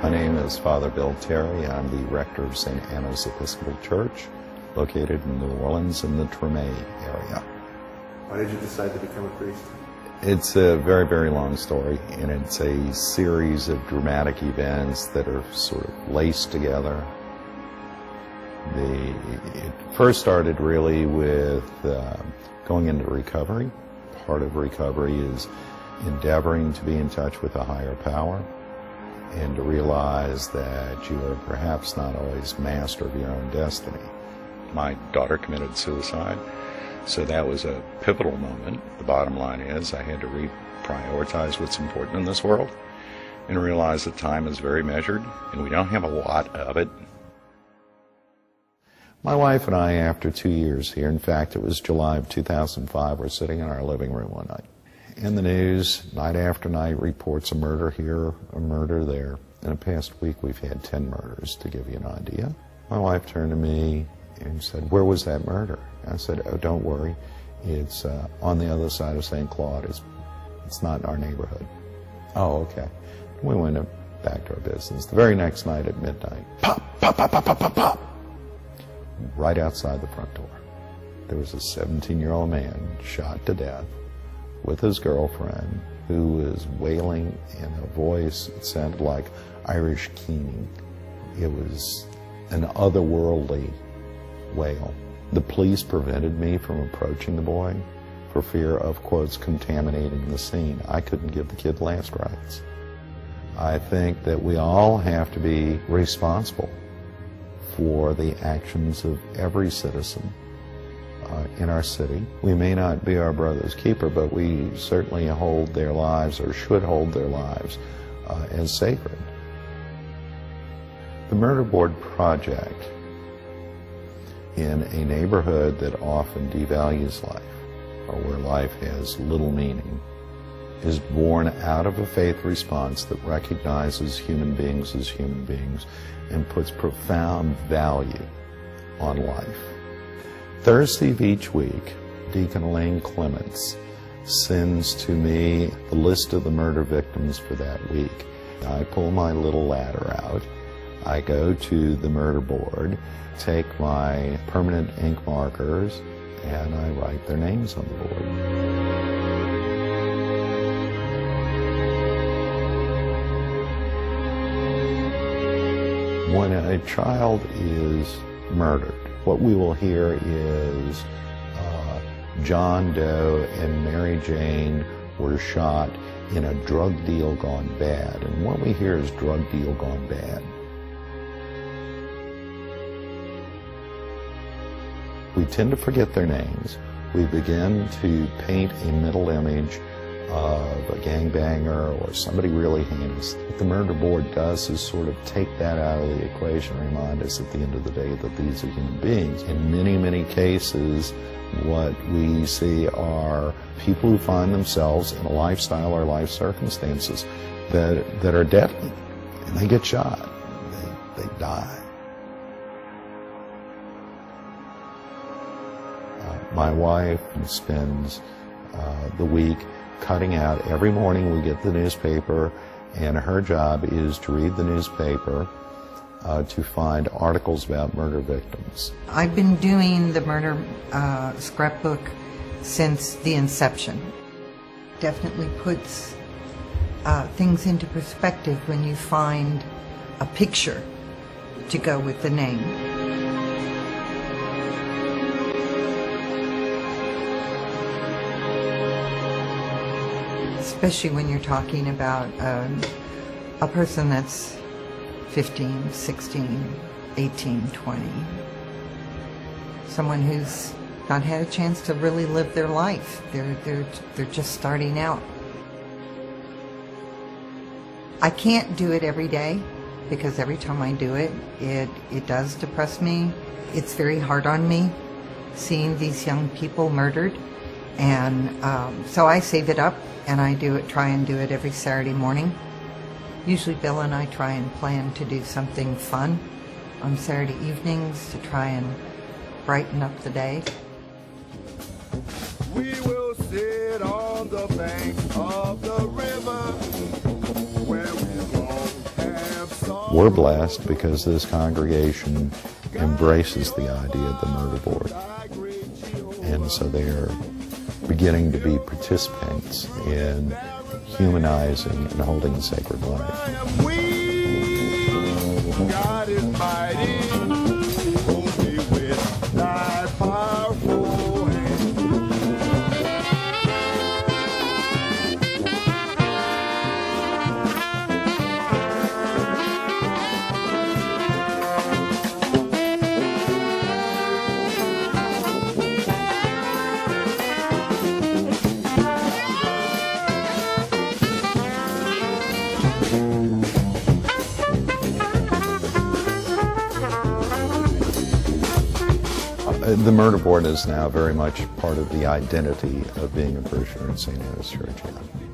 My name is Father Bill Terry. I'm the rector of St. Anna's Episcopal Church, located in New Orleans in the Treme area. Why did you decide to become a priest? It's a very, very long story, and it's a series of dramatic events that are sort of laced together. It first started really with going into recovery. Part of recovery is endeavoring to be in touch with a higher power and to realize that you are perhaps not always master of your own destiny. My daughter committed suicide, so that was a pivotal moment. The bottom line is I had to reprioritize what's important in this world and realize that time is very measured and we don't have a lot of it. My wife and I, after 2 years here, in fact it was July of 2005, we're sitting in our living room one night. In the news, night after night, reports a murder here, a murder there. In the past week, we've had 10 murders, to give you an idea. My wife turned to me and said, "Where was that murder?" I said, "Oh, don't worry. It's on the other side of St. Claude. It's not in our neighborhood." "Oh, okay." We went back to our business. The very next night at midnight, pop, pop, pop, pop, pop, pop, pop. Right outside the front door, there was a 17-year-old man shot to death with his girlfriend, who was wailing in a voice that sounded like Irish keening. It was an otherworldly wail. The police prevented me from approaching the boy for fear of, quotes, contaminating the scene. I couldn't give the kid last rites. I think that we all have to be responsible for the actions of every citizen in our city. We may not be our brother's keeper, but we certainly hold their lives, or should hold their lives, as sacred. The Murder Board Project, in a neighborhood that often devalues life, or where life has little meaning, is born out of a faith response that recognizes human beings as human beings and puts profound value on life. Thursday of each week, Deacon Elaine Clements sends to me the list of the murder victims for that week. I pull my little ladder out. I go to the murder board, take my permanent ink markers, and I write their names on the board. When a child is murdered, what we will hear is John Doe and Mary Jane were shot in a drug deal gone bad. And what we hear is drug deal gone bad. We tend to forget their names. We begin to paint a mental image of a gangbanger or somebody really heinous. What the murder board does is sort of take that out of the equation and remind us at the end of the day that these are human beings. In many, many cases, what we see are people who find themselves in a lifestyle or life circumstances that are deadly, and they get shot. They die. My wife spends the week cutting out. Every morning we get the newspaper, and her job is to read the newspaper to find articles about murder victims. I've been doing the murder scrapbook since the inception. Definitely puts things into perspective when you find a picture to go with the name. Especially when you're talking about a person that's 15, 16, 18, 20. Someone who's not had a chance to really live their life. They're just starting out. I can't do it every day because every time I do it, it does depress me. It's very hard on me seeing these young people murdered. And so I save it up and I try and do it every Saturday morning. Usually Bill and I try and plan to do something fun on Saturday evenings to try and brighten up the day. We will sit on the bank of the river where we won't have song. We're blessed because this congregation embraces the idea of the murder board. And so they are beginning to be participants in humanizing and holding sacred life. God is mighty, hold me with thy powerful hand. The murder board is now very much part of the identity of being a parishioner in St. Anne's Church. Yeah.